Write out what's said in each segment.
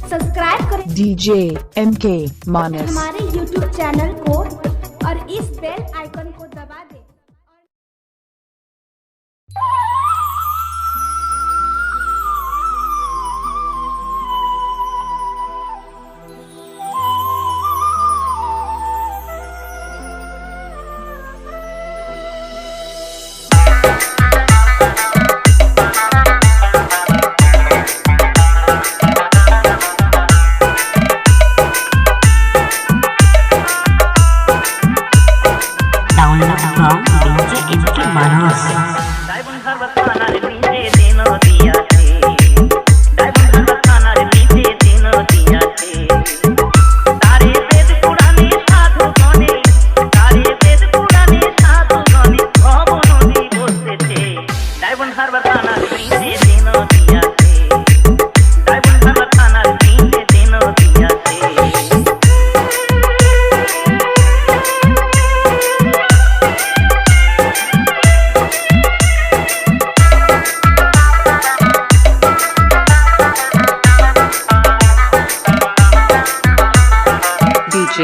Subscribe करें DJ MK मानस हमारे YouTube channel को और इस बेल आइकन को दबा दें। Download from DJ MK Manos. DJ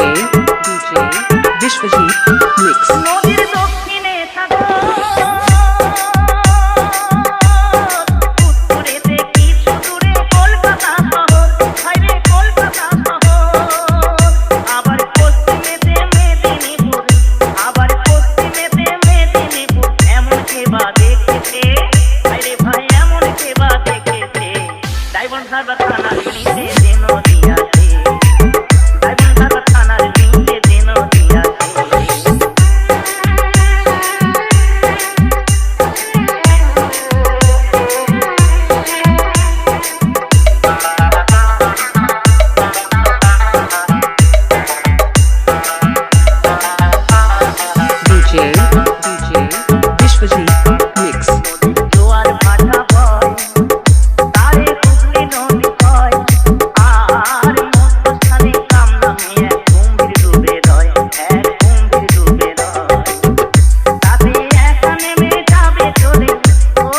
Biswajit mix নদীর দক্ষিণে থাকো উত্তরেতে কিছু দূরে কলকাতা শহর হাইরে কলকাতা শহর আবার পশ্চিমেতে মেদিনীপুর আবার পশ্চিমেতে মেদিনীপুর এমন কেবা দেখেছে হাইরে ভাই এমন কেবা দেখেছে ডায়মন্ড হারবার থানার নিচে যে নদী আছে ডায়মন্ড হারবার থানার নিচে যে নদী আছে DJ विश्वजीत मिक्स জোয়ার ভাটা বয় তারে হুগলি নদী কয় আর মধ্যস্থানে কামনামে এক কুম্ভীর ডুবে রয় এক কুম্ভীর ডুবে রয় তাতে একা নেমে যাবে চলে ও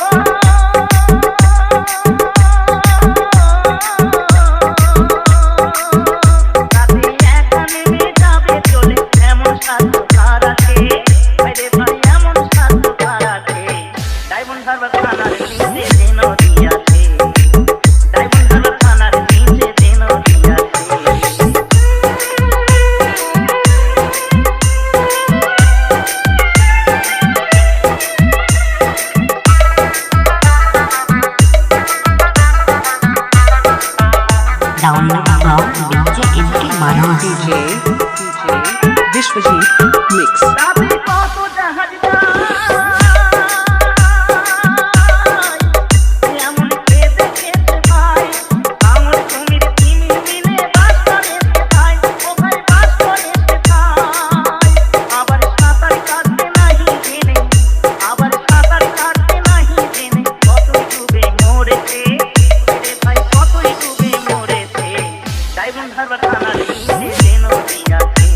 তাতে একা নেমে যাবে চলে এমন সাধু কার আছে বাইরে ভাই এমন সাধু কার আছে ডায়মন্ড হারবার থানার নিচে যে নদী আছে ডায়মন্ড হারবার থানার নিচে যে নদী আছে Download from DJ MK Manos. DJ Biswajit mix রাতে কত জাহাজ যায় এমন কে দেখেছে ভাই আমার তুমির তিমি মিলে বাস করেছে ভাই ও ভাই বাস করেছে ভাই আবার সাঁতার কাটতে নাহি জেনে আবার সাঁতার কাটতে নাহি জেনে কতই ডুবে মরেছে রে ভাই কতই ডুবে মরেছে ডায়মন্ড হারবার থানার নিচে যে নদী আছে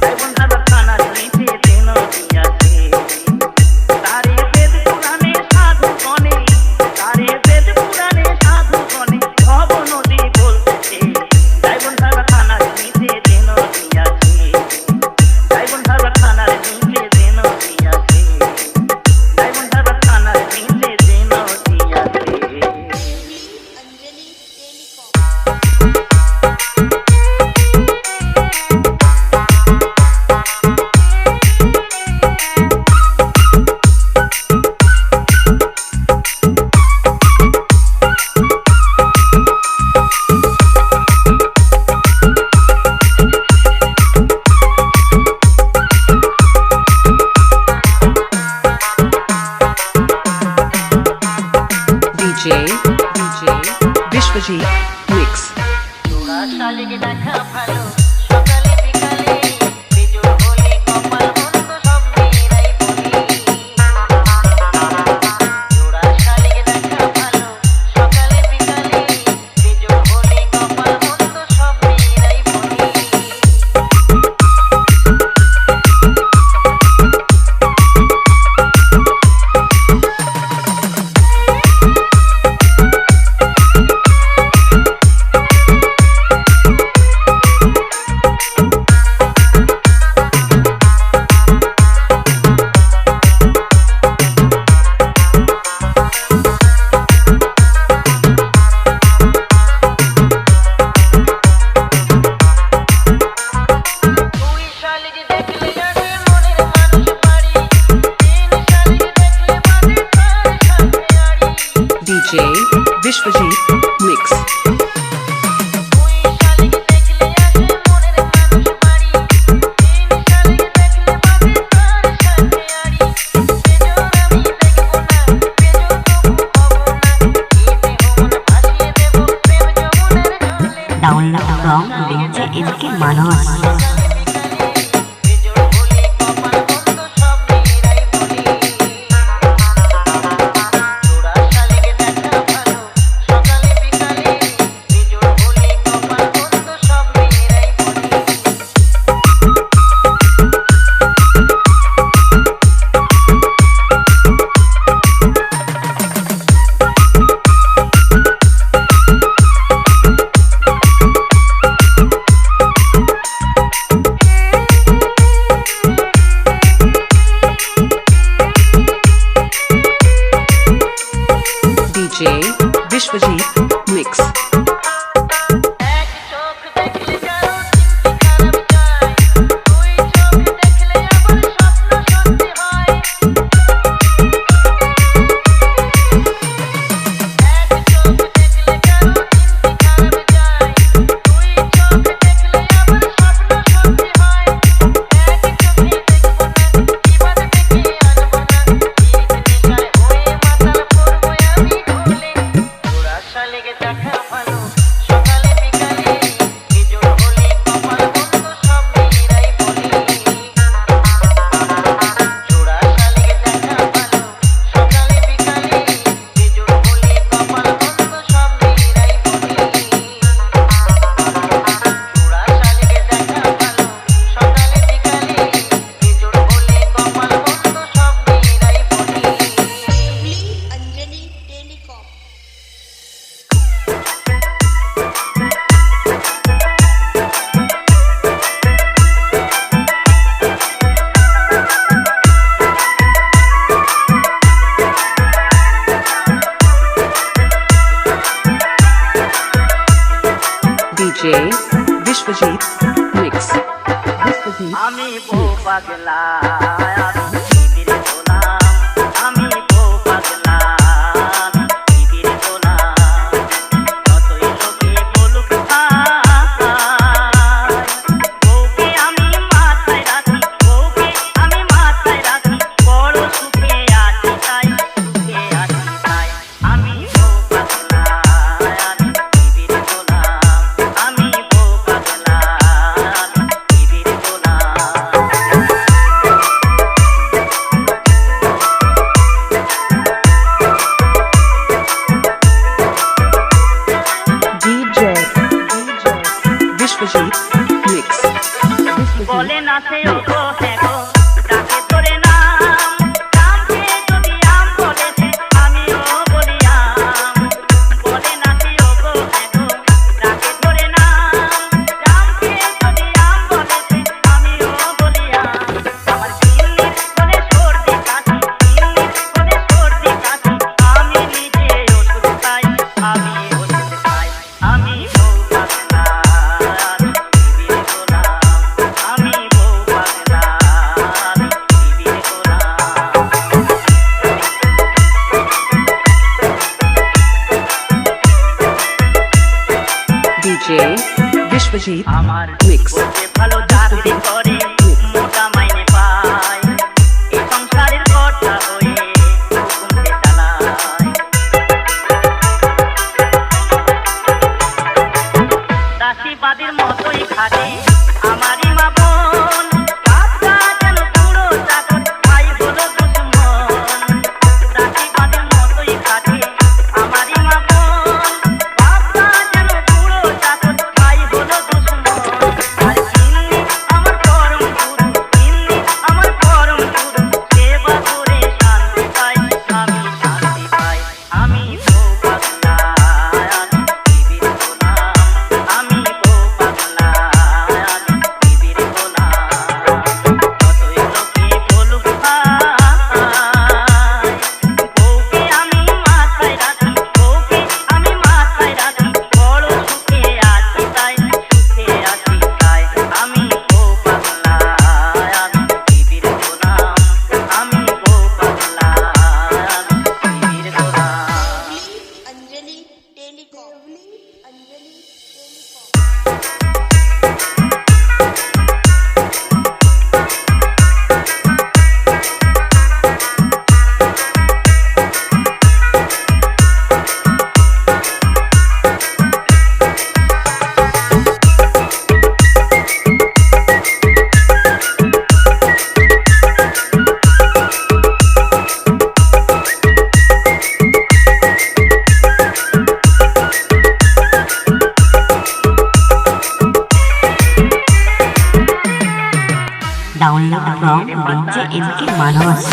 ডায়মন্ড হারবার থানার নিচে যে নদী আছে তারে বেদ পুরাণে সাধু গণে তারে বেদ পুরাণে সাধু গণে ভব নদী বলতেছে ডায়মন্ড হারবার থানার নিচে যে নদী আছে ডায়মন্ড হারবার থানার নিচে যে নদী আছে ডায়মন্ড হারবার থানার নিচে যে নদী আছে DJ विश्वजीत मिक्स তোরা শালিক দেখা ভালো সকালে বিকালে বিজোড় হলে কপাল বন্ধ সব মেয়েরাই বলি তোরা শালিক দেখা ভালো সকালে বিকালে বিজোড় হলে কপাল বন্ধ সব মেয়েরাই বলি Download from DJ MK Manos. DJ Vishwajit Mix. DJ Vishwajit Mix. Vishwajit আমি বউ পাগলা আমি বিবির গোলাম আমি বউ পাগলা আমি বিবির গোলাম যতই লোকে বলুক ভাই বউকে আমি মাথায় রাখি বউকে আমি মাথায় রাখি বড় সুখে আছি তাই সুখে আছি তাই আমি বউ পাগলা আমি বিবির গোলাম আমি বউ পাগলা আমি বিবির গোলাম DJ Vishwajit Mix. বলে না সে ওগো হ্যাঁ গো ডাকে তোরে নাম নামকে যদি আম বলেছে আমিও বলি আম বলে না সে ওগো হ্যাঁ গো ডাকে তোরে নাম নামকে যদি আম বলেছে আমিও বলি আম আমার কিন্নির বলে সর্দি কাশি কিন্নির বলে সর্দি কাশি আমি নিজে ওষুধ খাই আমি ওষুধ খাই আমি বউ পাগলা আমি বিবির গোলাম আমি বউ পাগলা আমি বিবির গোলাম DJ Vishwajit আমার Mix. বউকে ভালো চাকরি করে মোটা মাইনে পায় এই সংসারের কর্তা হয়ে হুকুমকে চালায় দাসীবাদীর মতোই খাটে আমারই মা বোন বাচ্চা যেন পুরো চাকর ভাই হলো দুশ্মন দাসীবাদীর মতোই খাটে আমারই মা বোন বাচ্চা যেন পুরো চাকর ভাই হলো দুশ্মন আর কিন্নি আমার পরম গুরু কিন্নি আমার পরম গুরু সেবা করে শান্তি পাই আমি শান্তি পাই আমি বউ পাগলা আমি বিবির গোলাম আমি বউ পাগলা আমি বিবির গোলাম যতই লোকে বলুক ভাই বউকে আমি মাথায় রাখি বউকে আমি মাথায় রাখি বড় সুখে আছি তাই সুখে আছি তাই আমি বউ পাগলা আমি বিবির গোলাম আমি বউ পাগলা আমি বিবির গোলাম Anjali telecom Anjali download from DJ MK Manas.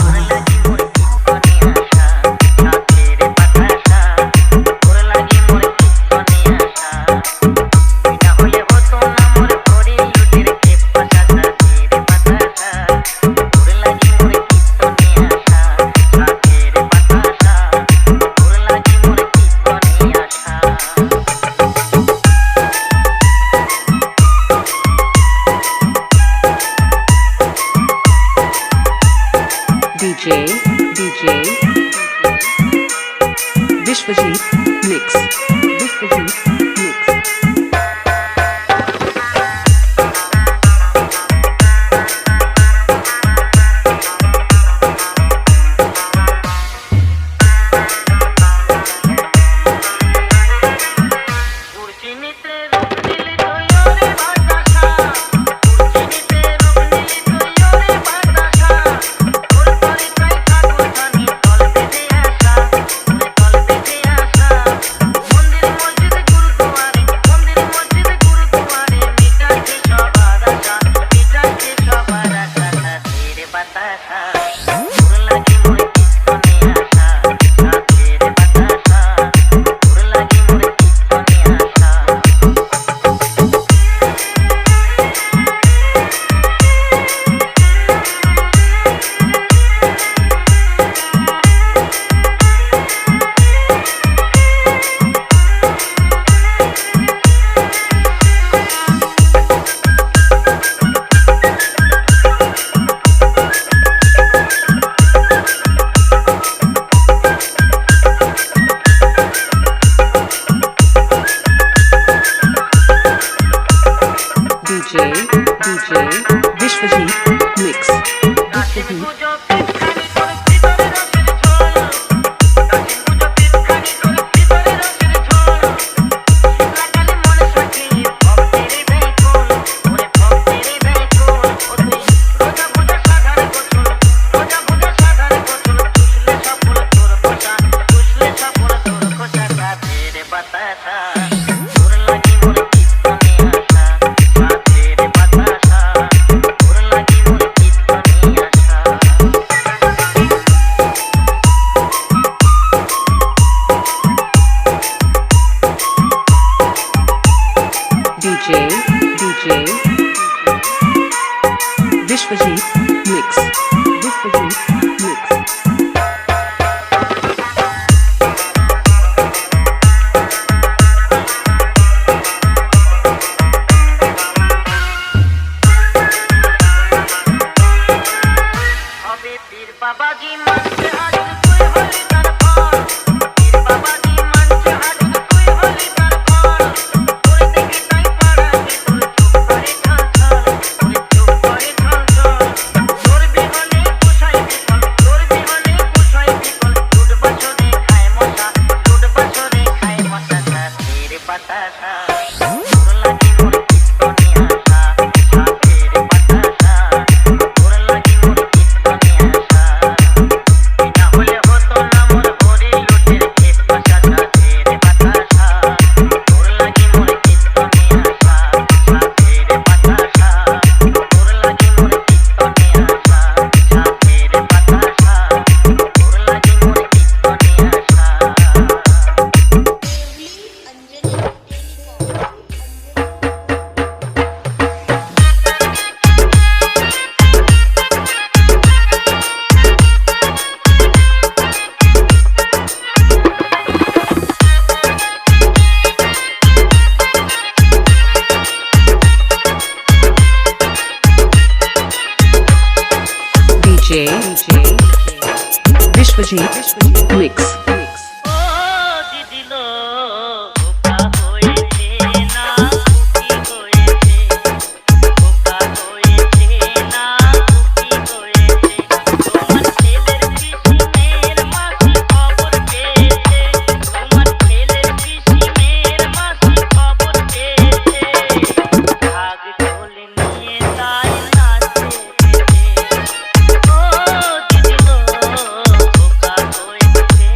DJ Vishwajit Mix Vishwajit Mix DJ Vishwajit Mix DJ Vishwajit Mix Vishwajit Mix बाबाजी मंच हाजिर कोई होली दरबार पीर बाबाजी मंच हाजिर कोई होली दरबार कोई देखी नहीं पाड़ा कि तू चुप करे ठाठा कोई चुप करे ठाठा तोर भी होने कुछाई बिकल दूध बछड़े खाए मसा तेरे बतासा तोर लगी मोर कितनी आशा तेरे बतासा तोर लगी मोर कितनी आशा बिना होले हो तो ना मोर भोरी लुटेर के पसासा तेरे बतासा तोर लगी मोर कितनी आशा तेरे बतासा तोर लगी मोर कितनी आशा तेरे बतासा तोर लगी मोर कितनी आशा DJ Vishwajit Mix ও দিদিলো ওকা হয়েছে না খুকি হয়েছে ওকা হয়েছে না খুকি হয়েছে তোমার ছেলের পিসিমের মাসি খবর পেয়েছে তোমার ছেলের পিসিমের মাসি খবর পেয়েছে ভাগ ঢোল নিয়ে তাই নাচে ও দিদিলো ওকা হয়েছে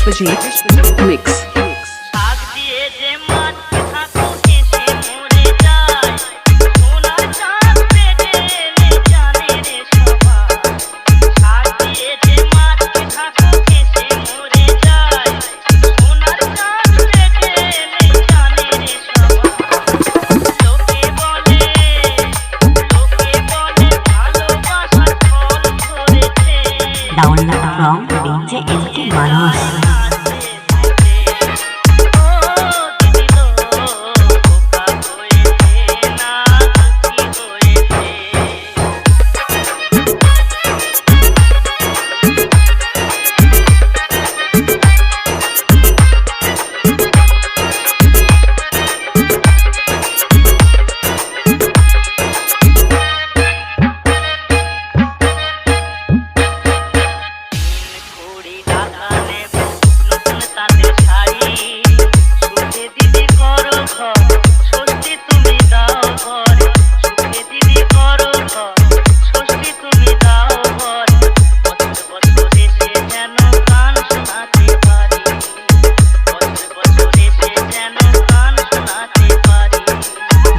Vishwajit Mix. শাক দিয়ে যে মাছ থাকো হেসে মরে যায় সোনার চাঁদ পেটে এলে জানে রে সবাই শাক দিয়ে যে মাছ থাকো হেসে মরে যায় সোনার চাঁদ পেটে এলে জানে রে সবাই লোকে বলে ভালোবাসার ফল ধরেছে Download from DJ NK Manos.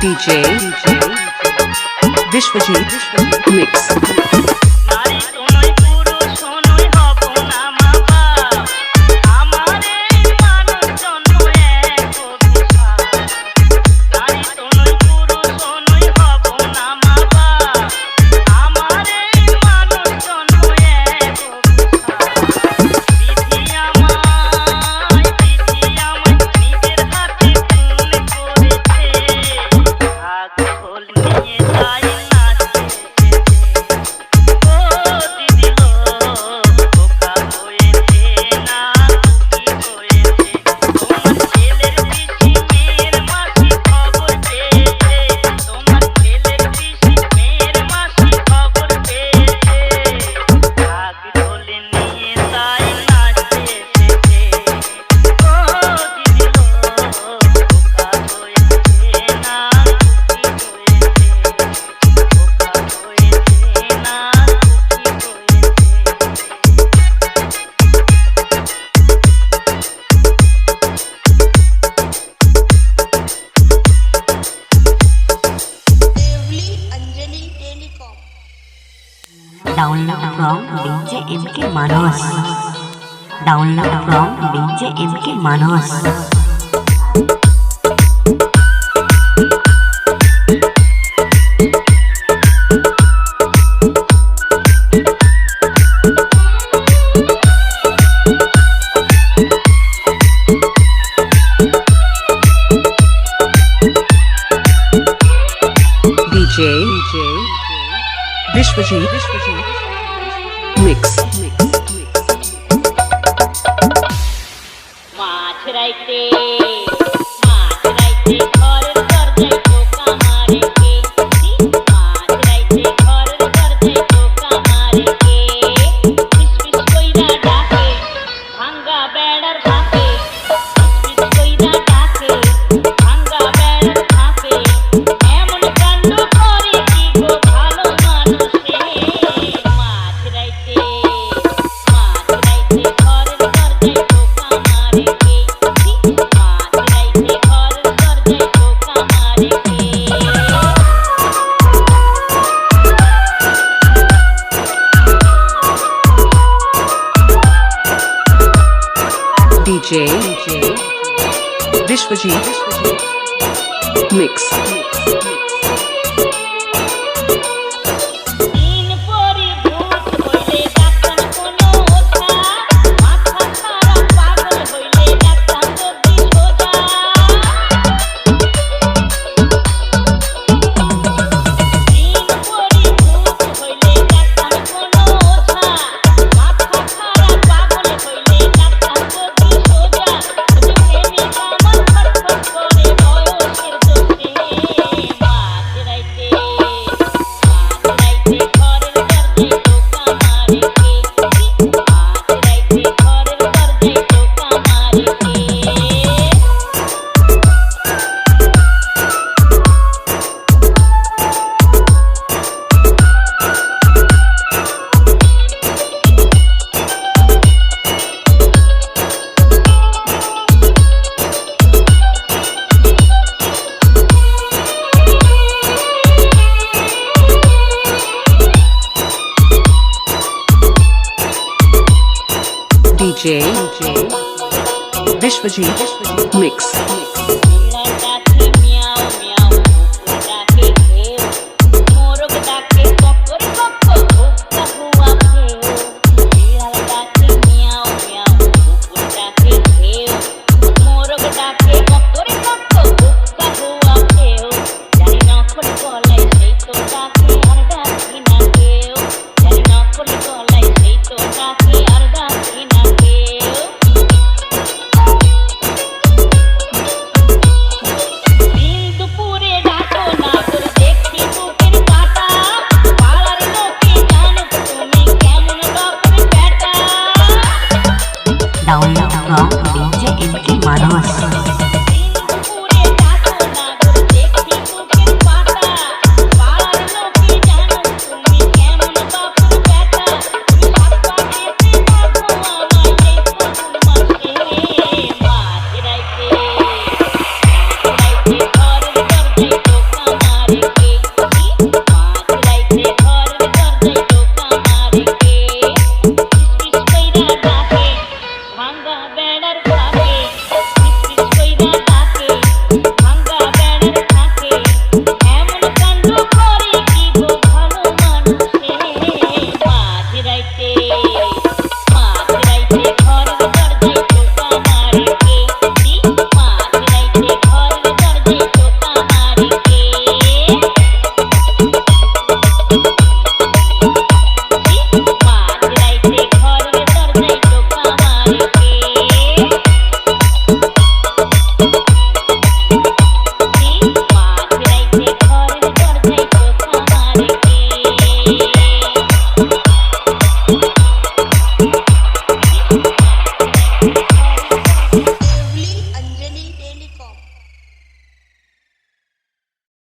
DJ Vishwajit Mix. নারী তোনই পুরুষ নই হব না মা বাপ আমার এই মানব জন্ম এক অভিশাপ নারী তোনই পুরুষ নই হব না মা বাপ আমার এই মানব জন্ম এক অভিশাপ বিধি আমায় নিজের হাতে খুন করেছে ভাগ্য নিয়ে যাই নাচতে ও দিদি গো খোকা হয়েছে না খুকি হয়েছে তোমার ছেলের পিসি মেয়ের মাসি খবর পেয়েছে তোমার ছেলের পিসি মেয়ের মাসি খবর পেয়েছে ঢোল নিয়ে তাই নাচতে এসেছে ও দিদি গো খোকা হয়েছে না খুকি হয়েছে খোকা হয়েছে না খুকি হয়েছে Download from DJ NK Manos. Download from DJ NK Manos. DJ Vishwajit Mix. মাছ রাইতে ঘরের দরজায় টোকা মারে কে মাছ রাইতে ঘরের দরজায় টোকা মারে কে ফিসফিস কইরা ডাকে ভাঙ্গা বেড়ার ফাঁকে ফিসফিস কইরা ডাকে ভাঙ্গা বেড়ার ফাঁকে এমন কাণ্ড করে কি গো ভালো মানুষে মাছ রাইতে ঘরের দরজায় টোকা মারে কে মাছ রাইতে ঘরের দরজায় টোকা মারে কে DJ Vishwajit Mix. দিন পরি ভূত হইলে ডাক্তার কোনো ওঠা মাথা খারাপ পাগল হইলে ডাক্তার যদি সোজা দিন পরি ভূত হইলে ডাক্তার কোনো ওঠা মাথা খারাপ পাগল হইলে ডাক্তার যদি সোজা প্রেমিক আমার ছটফট করে বয়সের দোষে DJ Vishwajit Mix.